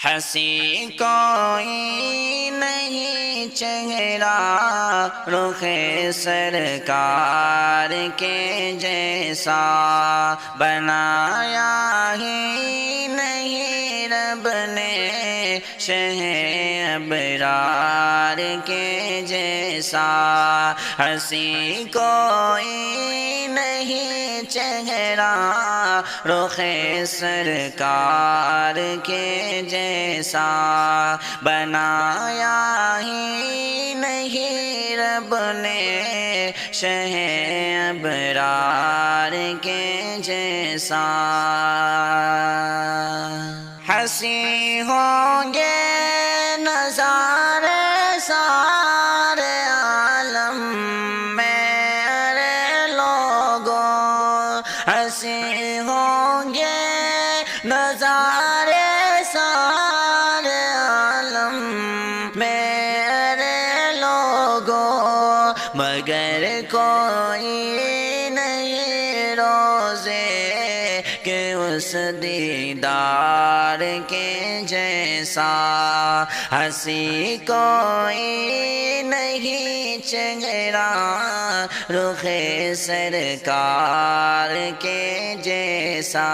ہنسی کوئی نہیں چہرہ رخ سرکار کے جیسا، بنایا ہی نہیں رب نے شہ ابرار کے جیسا۔ ہنسی کوئی نہیں چہرہ رخ سرکار کے جیسا، بنایا ہی نہیں رب نے شہ ابرار کے جیسا۔ ہنسی ہوں گے نظارے سارے عالم میں، ارے لوگوں ہنسی ہوں گے نظارے سارے عالم میں، ارے لوگوں مگر کوئی نہیں روزے کہ اس دیدار کے جیسا۔ ہنسی کوئی نہیں چہرہ رخ سرکار کے جیسا۔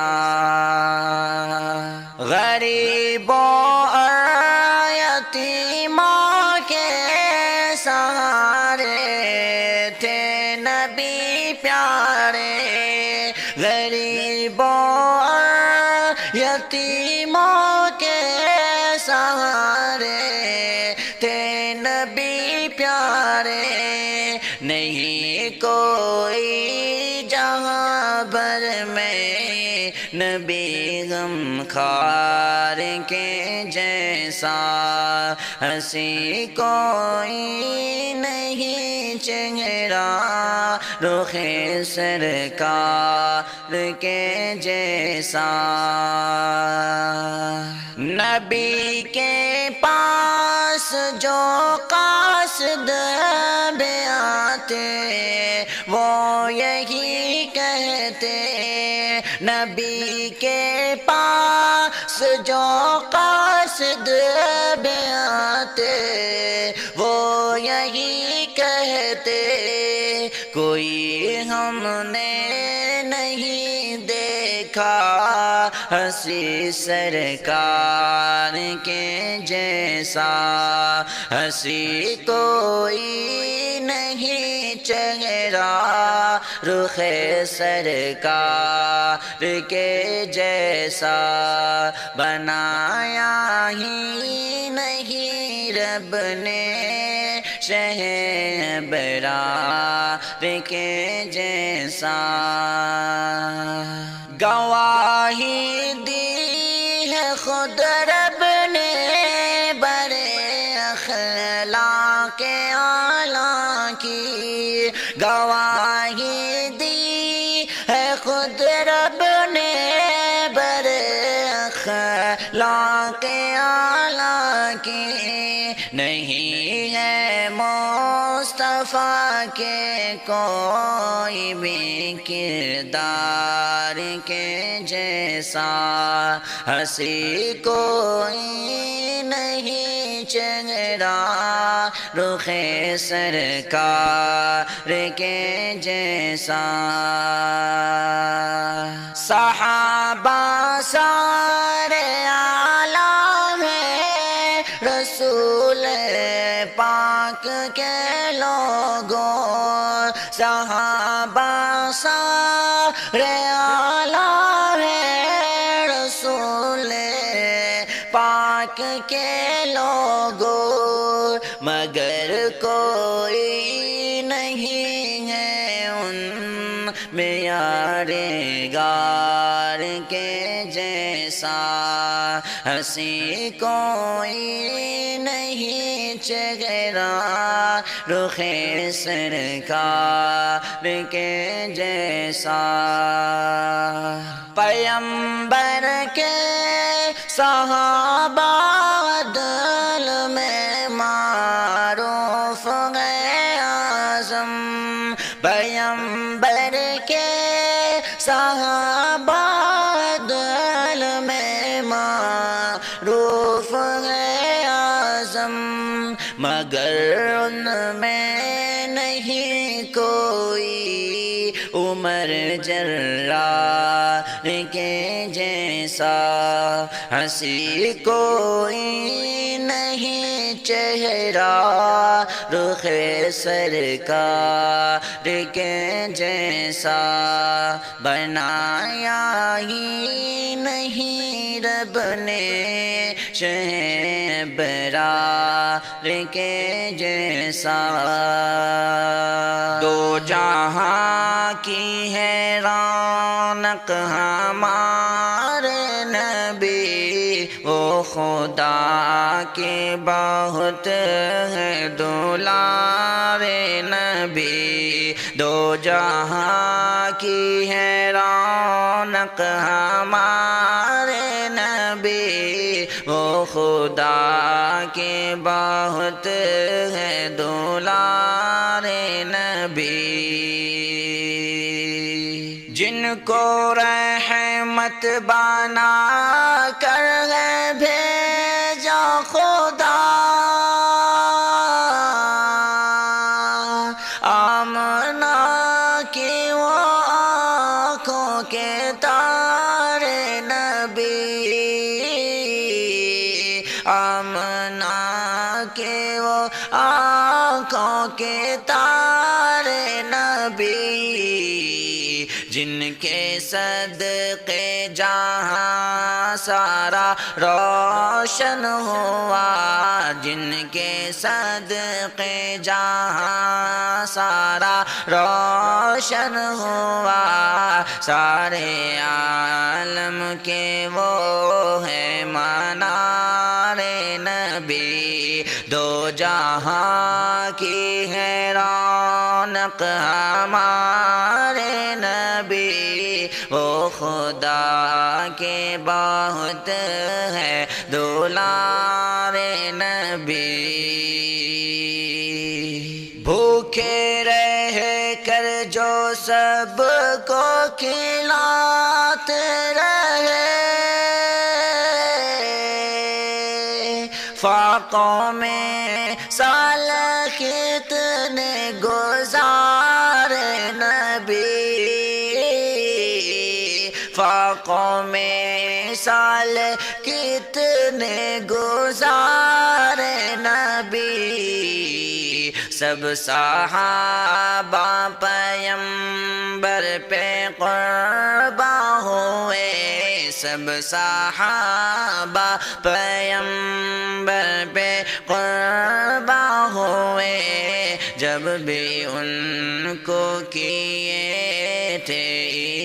غریبوں اور یتیموں کے سہارے تھے نبی پیارے، غریبوں اور یتیموں کے سہارے تھے نبی پیارے۔ نہیں کوئی جہاں بھر میں نبی غم خوار کے جیسا۔ ہنسی کوئی نہیں چہرہ رخ سرکار کے جیسا۔ نبی کے پاس جو قاصد بھی آتے وہ یہی کہتے، نبی کے پاس جو قاصد بھی آتے وہ یہی کہتے، کوئی ہم نے نہیں دیکھا ہنسی سرکار کے جیسا۔ ہنسی کوئی نہیں چہرہ رخ سرکار کے جیسا، بنایا ہی نہیں رب نے شہ ابرار کے جیسا۔ گواہی دی ہے خود رب نے بڑے اخلاق اعلیٰ کی، گواہی دی ہے خود رب نے بڑے اخلاق اعلیٰ کی۔ نہیں ہے مصطفیٰ کے کوئی بھی کردار کے جیسا۔ ہنسی کوئی نہیں چہرہ رخ سرکار کے جیسا۔ صحابہ سارے عالم ہیں رسول پاک کے لوگوں، صحابہ سارے عالم ہیں رسول پاک کے لوگوں، مگر کوئی نہیں ہے ان میں یادگار کے جیسا۔ ہنسی کوئی نہیں چہرہ رخ سرکار کے جیسا۔ پیغمبر کے صحابہ عدل میں معروف ہے اعظم، پیغمبر کے صحابہ عدل میں معروف معروف ہے اعظم، مگر ان میں نہیں کوئی عمر جرار کے جیسا، ہنسی کوئی نہیں چہرہ رخ سرکار کے جیسا، بنایا ہی نہیں رب نے شہ ابرار کے جیسا۔ دو جہاں کی ہے رونق ہمارے نبی، وہ خدا کے بہت ہے دلار نبی۔ دو جہاں کی ہے رونق ہمارے نبی، وہ خدا کے بہت ہے دلار نبی۔ جن کو رحمت بنا کر ہے بھیجا خدا، آمنہ کی وہ آنکھوں کے تارے نبی، آمنہ کے وہ آنکھوں کے تارے نبی، جن کے صدقے جہاں سارا روشن ہوا، جن کے صدقے جہاں سارا روشن ہوا، سارے عالم کے وہ ہے منار نبی۔ دو جہاں کی ہے رونق ہمارے نبی، وہ خدا کے بہت ہے دلار نبی۔ بھوکے رہ کر جو سب کو کھلاتے رہے، فاقوں میں سال کتنے گزارے نبی، فاقوں میں سال کتنے گزارے نبی، سب صحابہ پیمبر پہ قرباں ہوئے، سب صحابہ پیمبر پہ قرباں ہوئے، جب بھی ان کو کیے تھے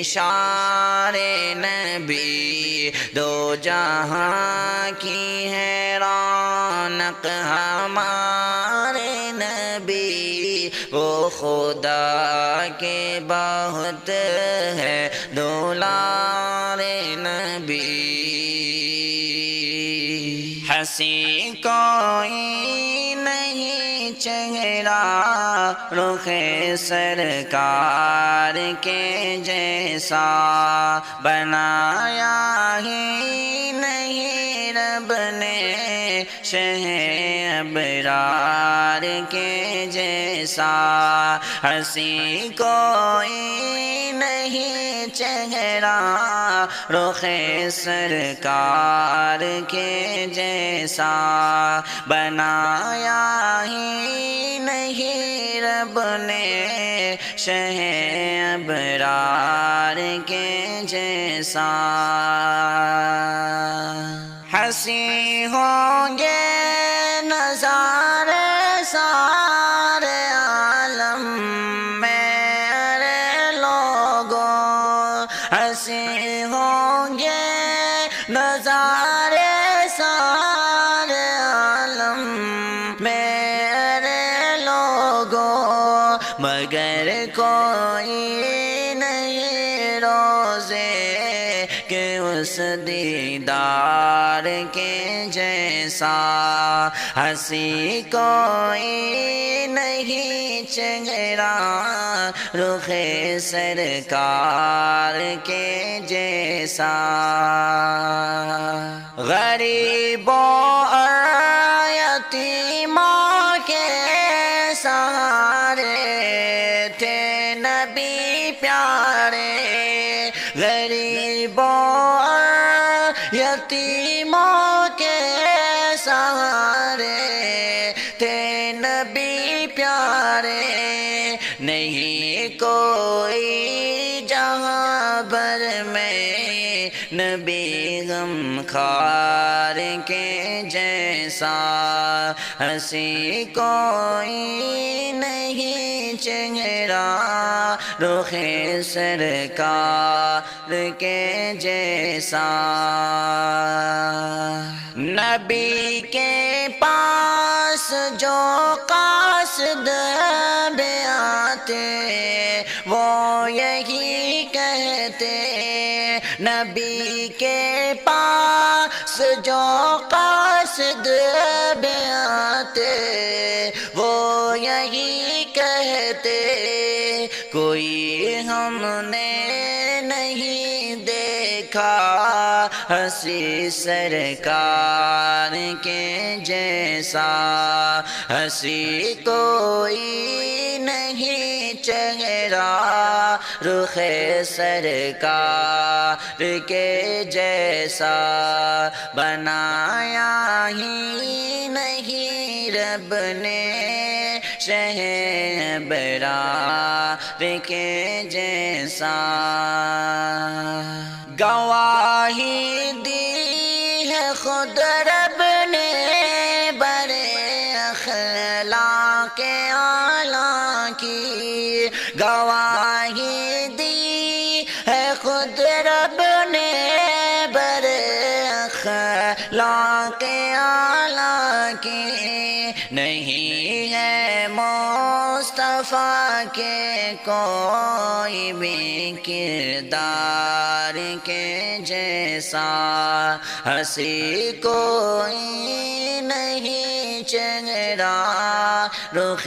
اشارے نبی۔ دو جہاں کی ہے رونق ہمارے نبی، وہ خدا کے بہت ہے دلار نبی۔ ہنسی کوئی نہیں چہرہ رخ سرکار کے جیسا، بنایا ہی نہیں رب نے شہ ابرار کے جیسا، ہنسی کوئی نہیں چہرہ رخ سرکار کے جیسا، بنایا ہی نہیں رب نے شہ ابرار کے جیسا۔ ہنسی ہوں گے نظارے سارے عالم میرے لوگوں، ہنسی ہوں گے نظارے سارے عالم میرے لوگوں، مگر کوئی نہیں روزے کہ اس دید کردار کے جیسا، ہنسی کوئی نہیں چہرہ رخ سرکار کے جیسا، غریبوں اور یتیموں کے سہارے تھے نبی پیارے، غریبوں اور یتیموں کے سہارے تھے نبی پیارے، نہیں کوئی جہاں بھر میں نبی غم خوار کے جیسا، ہنسی کوئی نہیں چہرہ رخ سرکار کے جیسا، نبی کے پاس جو قاصد بھی آتے وہ یہی کہتے، نبی کے پاس جو قاصد بھی آتے وہ یہی کہتے، کوئی ہم نے نہیں دیکھا ہنسی سرکار کے جیسا، ہنسی کوئی نہیں چہرہ رخ سرکار کے جیسا، بنایا ہی نہیں رب نے شہ برار کے جیسا، گواہی دی ہے خود رب نے برے اخلاق اعلیٰ کی، گواہی دی ہے خود رب نے برے اخلاق اعلیٰ کی، نہیں ہے مصطفیٰ کے کوئی بھی کردار کے جیسا، ہنسی کوئی نہیں چہرہ رخ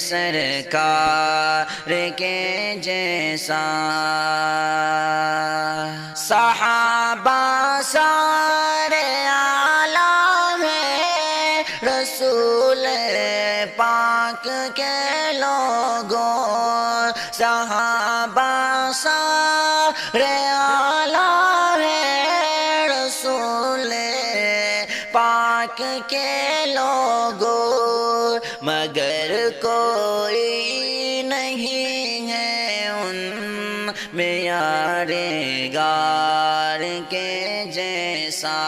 سرکار کے جیسا، صحابہ سارے اعلیٰ ہیں رسول پاک کے لوگوں، صحابہ سارے اعلیٰ ہیں رسول پاک کے لوگوں، مگر کوئی نہیں ہے ان میں یار غار کے جیسا،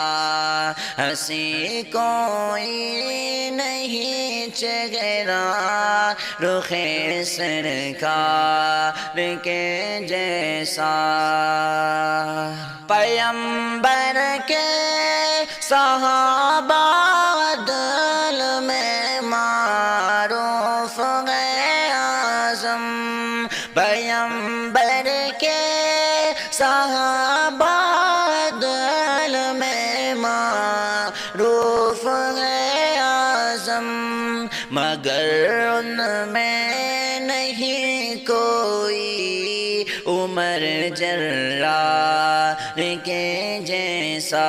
ہنسی کوئی نہیں چہرہ رخ سرکار کے جیسا، پیغمبر کے صحابہ عدل میں معروف ہے اعظم، پیغمبر کے صحابہ عدل میں معروف ہے اعظم، مگر ان میں نہیں کوئی عمر جرار کے جیسا،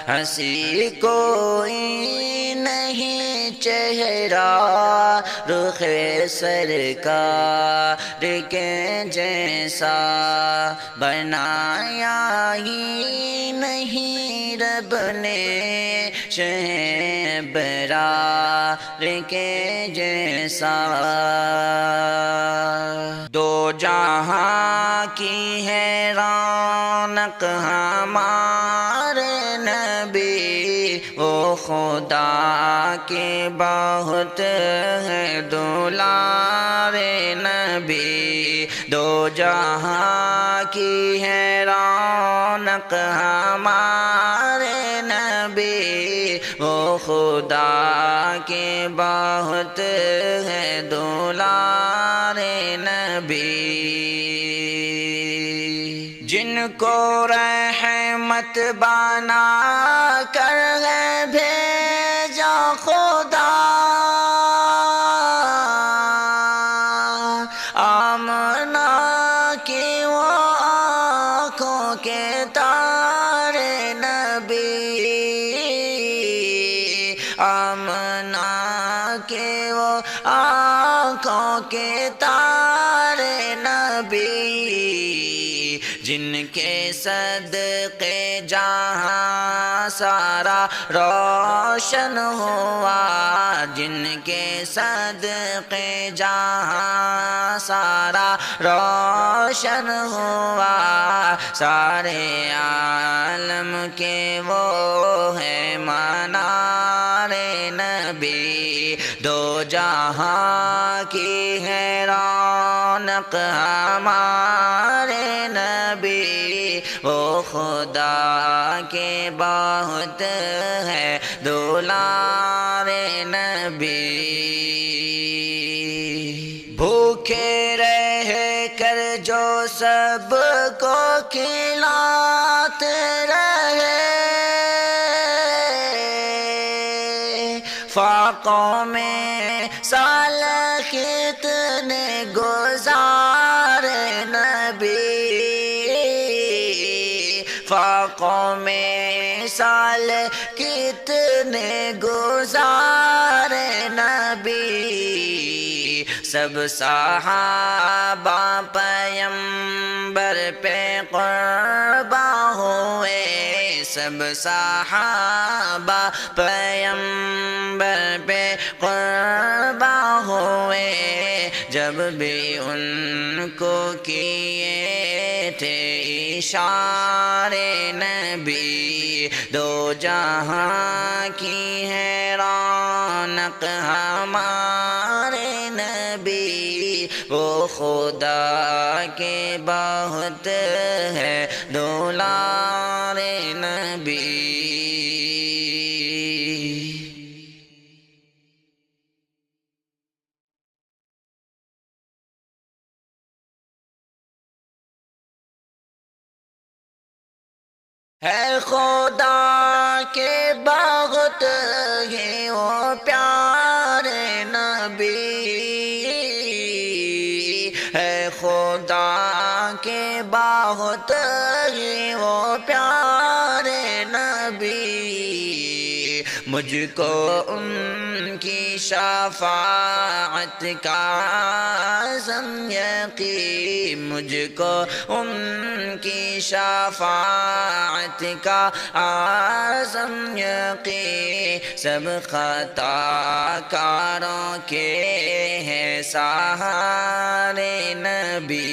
ہنسی کوئی نہیں چہرہ رخ سرکار کے جیسا، بنایا ہی نہیں رب نے شہ برار کے جیسا، دو جہاں کی ہے رونق ہمارے نبی، وہ خدا کے بہت ہے دلار نبی، دو جہاں کی ہے رونق ہمارے نبی، وہ خدا کے بہت ہے دلار نبی، جن کو رحمت رحمت بنا کر ہے بھیجا خدا، آمنہ کی وہ آنکھوں کے تارے نبی، آمنہ کے وہ آنکھوں کے تارے نبی، جن کے صدقے جہاں سارا روشن ہوا، جن کے صدقے جہاں سارا روشن ہوا، سارے عالم کے وہ ہے منار نبی، دو جہاں کی ہے رونق ہمارے نبی، وہ خدا کے بہت ہے دولار نبی، بھوکے رہ کر جو سب کو کھلاتے رہے، فاقوں میں سال کتنے گزارے نبی، فاقوں میں سال کتنے گزارے نبی، سب صحابہ پیمبر پہ قرباں ہوئے، سب صحابہ پیمبر پہ قرباں ہوئے، جب بھی ان کو کیے تھے اشارے نبی، دو جہاں کی ہے رونق ہمارے نبی، وہ خدا کے بہت ہے دولار نبی۔ ہے خدا کے بہت ہی وہ پیارے نبی، ہے خدا کے بہت ہی وہ پیارے نبی، مجھ کو ان کی شفاعت کا عزم یقین، مجھ کو ان کی شفاعت کا عزم یقین، سب خطا کاروں کے ہیں سہارے نبی،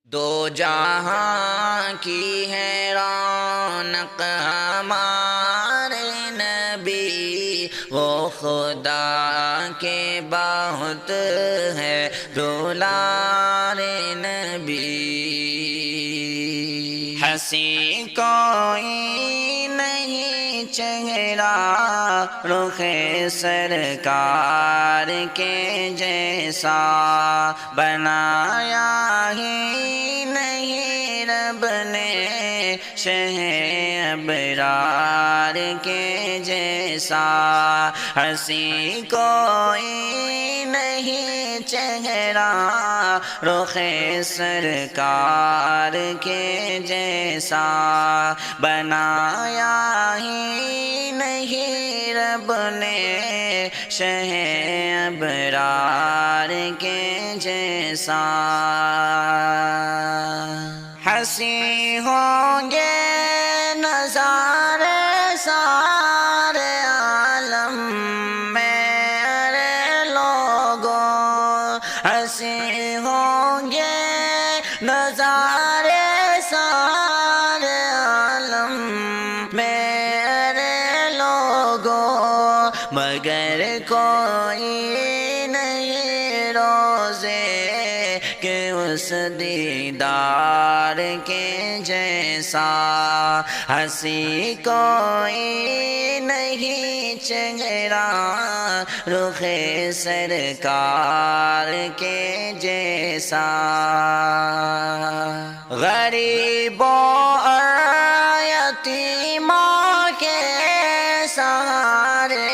دو جہاں کی ہے رونق ہمارے نبی، وہ خدا کے بہت ہے دولار نبی، ہنسی کوئی نہیں چہرہ رخ سرکار کے جیسا، بنایا ہی نہیں رب نے شہ ابرار کے جیسا، ہنسی کوئی نہیں چہرہ رخ سرکار کے جیسا، بنایا ہی نہیں رب نے شہ ابرار کے جیسا، ہنسی ہوں گے نظارے سارے عالم میرے لوگوں، ہنسی ہوں گے نظارے سارے عالم میرے لوگوں، مگر کوئی نہیں روزے کہ اس دیدار کے جیسا، جیسا ہنسی کوئی نہیں چہرہ رخ سرکار کے جیسا غریبوں اور یتیموں کے سہارے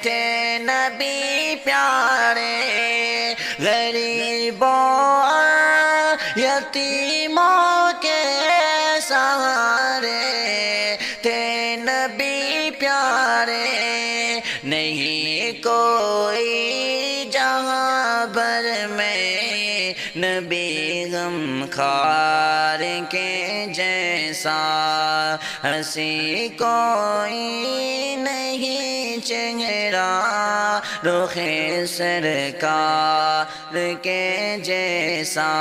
تھے نبی پیارے غریبوں اور یتیموں کے سہارے تھے نبی پیارے نہیں کوئی جہاں بھر میں نبی غم خوار کے جیسا ہنسی کوئی نہیں چہرہ رخ سرکار کے جیسا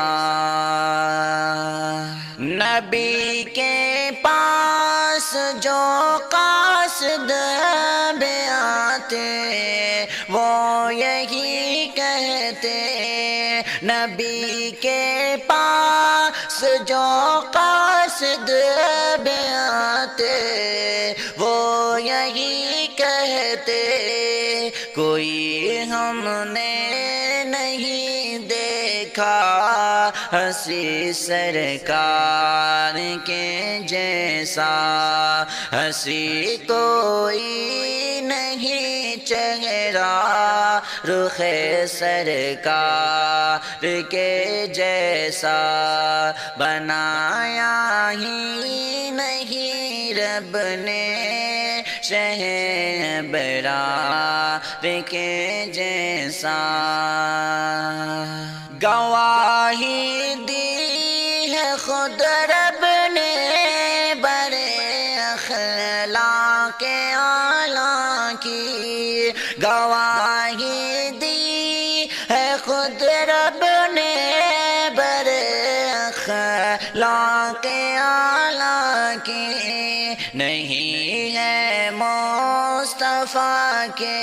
نبی کے پاس جو قاصد بھی آتے وہ یہی کہتے نبی کے پاس جو قاصد بھی آتے وہ یہی کہتے کوئی ہم نے نہیں دیکھا ہنسی سرکار کے جیسا ہنسی کوئی نہیں چہرہ رخ سرکار کے جیسا بنایا ہی نہیں رب نے شہ برار کے جیسا گواہی دی ہے خود رب نے بڑے اخلاق اعلیٰ کی گواہی دی ہے خود رب نے بڑے اخلاق اعلیٰ کی نہیں ہے مصطفیٰ کے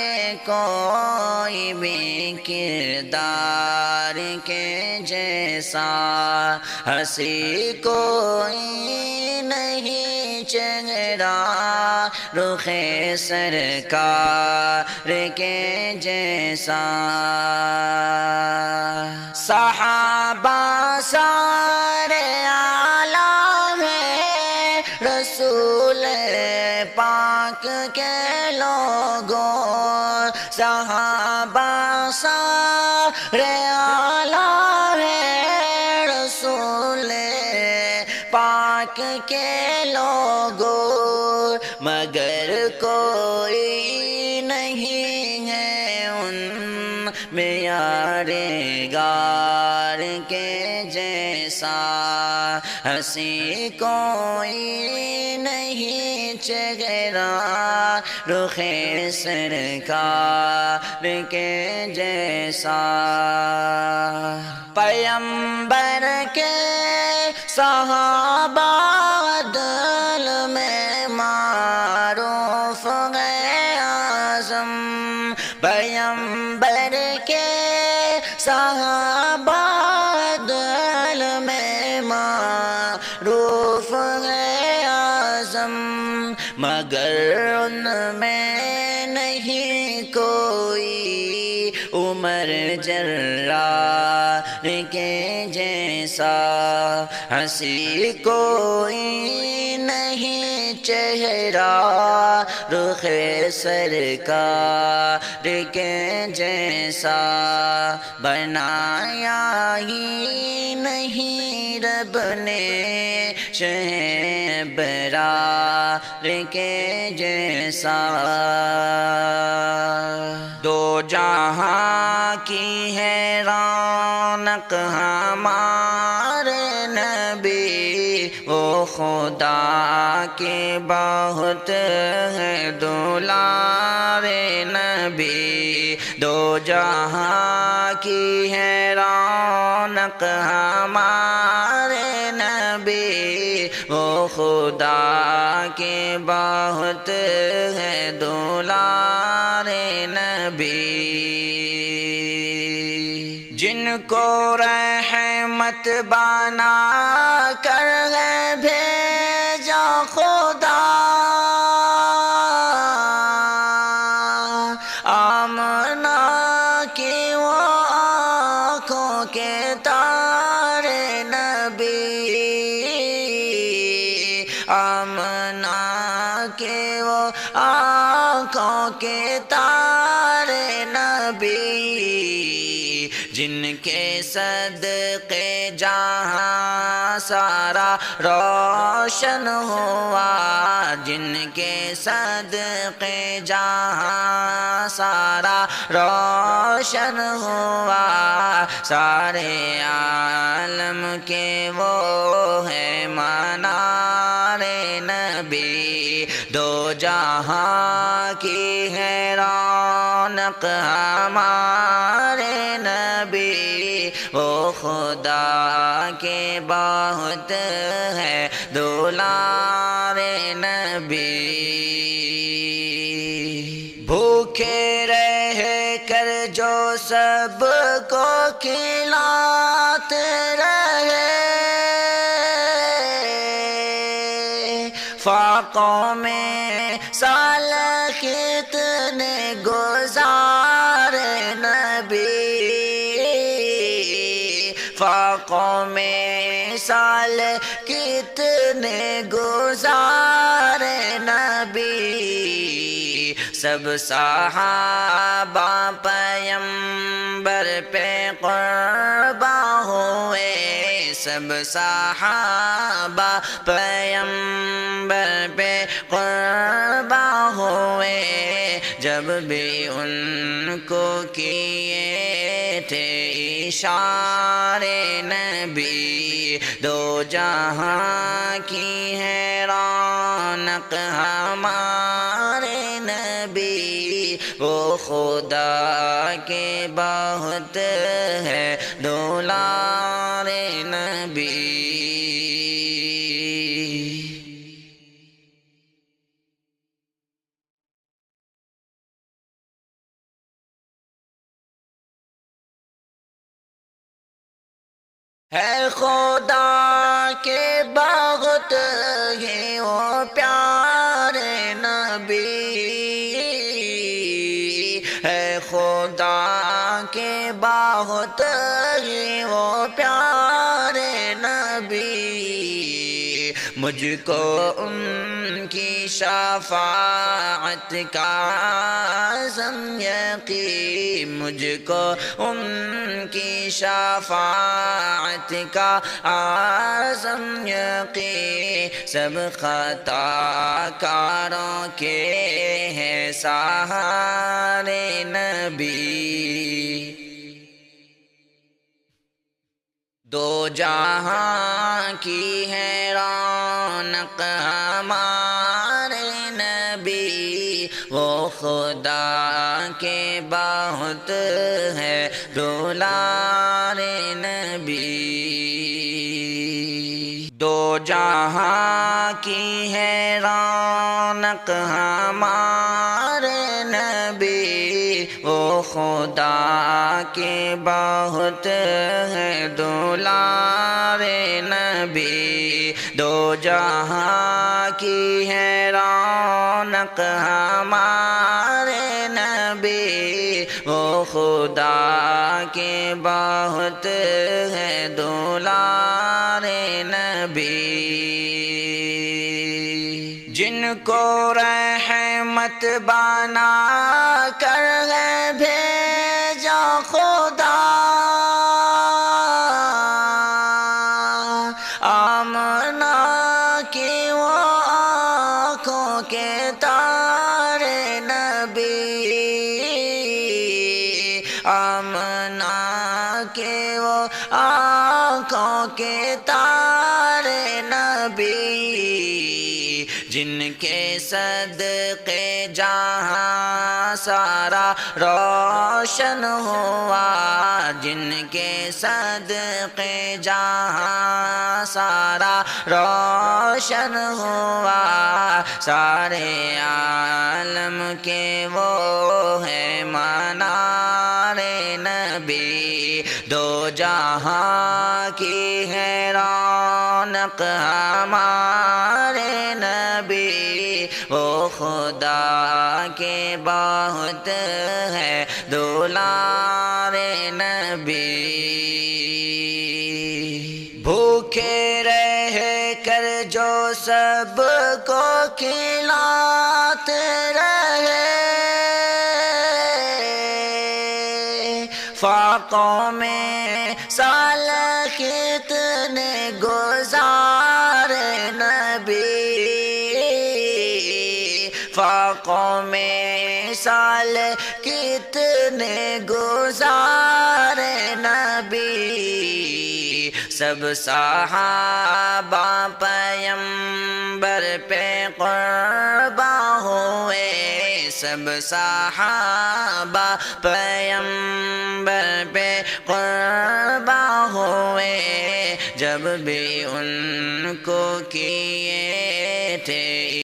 کوئی بھی کردار کے جیسا ہنسی کوئی نہیں چہرہ رخ سرکار کے جیسا صحابہ سارے عالم ہیں رسول پاک کے لوگوں صحابہ سارے عالم ہیں رسول پاک کے لوگوں مگر کوئی نہیں ہے ان میں یادگار کے جیسا ہنسی کوئی نہیں چہرہ رخ سرکار کے جیسا پیغمبر کے صحابہ عدل میں معروف ہے اعظم پیغمبر کے صحابہ عدل میں معروف ہے اعظم مگر ان میں نہیں کوئی عمر جرار کے جیسا ہنسی کوئی نہیں چہرہ رخ سرکار کے جیسا بنایا ہی نہیں رب نے شہ برار کے جیسا دو جہاں کی ہے رونق ہمارے نبی وہ خدا کے بہت ہے دلار نبی دو جہاں کی ہے رونق ہمارے نبی وہ خدا کے بہت ہے دلار نبی جن کو رحمت بنا کر ہے خدا آمنہ کی وہ آنکھوں کے تارے نبی آمنہ کے وہ آنکھوں کے تارے نبی جن کے صدقے جہاں سارا روشن ہوا جن کے صدقے جہاں سارا روشن ہوا سارے عالم کے وہ ہے منار نبی دو جہاں کی ہے رونق ہمارے نبی وہ خدا کے بہت ہے دولار نبی بھوکے رہ کر جو سب کو کھلاتے رہے فاقوں میں سال کتنے گزارے نبی فاقوں میں سال کتنے گزارے نبی سب صحابہ پیمبر پہ قرباں ہوئے سب صحابہ پیمبر پہ قرباں ہوئے جب بھی ان کو کیے تھے اشارے نبی دو جہاں کی ہے رونق ہمارے نبی وہ خدا کے بہت ہے دولار نبی ہے خدا کے بہت ہی وہ پیارے نبی ہے خدا کے بہت ہی وہ پیارے نبی مجھ کو ان کی شفاعت کا عزم یقین مجھ کو ان کی شفاعت کا عزم یقین سب خطا کاروں کے ہیں سہارے نبی دو جہاں کی ہے رونق ہمارے نبی وہ خدا کے بہت ہے دولار نبی دو جہاں کی ہے رونق ہمارے نبی وہ خدا کے بہت ہے دولار نبی دو جہاں کی ہے رونق ہمارے نبی وہ خدا کے بہت ہے دولار نبی جن کو رحمت بنا کر ہے بھیجا خدا آمنہ کی وہ آنکھوں کے تارے نبی آمنہ کے وہ آنکھوں کے تارے نبی جن کے صدقے جہاں سارا روشن ہوا جن کے صدقے جہاں سارا روشن ہوا سارے عالم کے وہ ہے منار نبی دو جہاں کی ہے رونق ہمارے نبی وہ خدا کے بہت ہے دولار نبی، بھوکے رہ کر جو سب کو کھلاتے رہے، فاقوں میں سال کتنے گزارے نبی، فاقوں میں سال کتنے گزارے نبی، سب صحابہ پیمبر پہ قربان ہوئے، سب صحابہ پیمبر پہ قربان ہوئے، جب بھی ان کو کیے تھے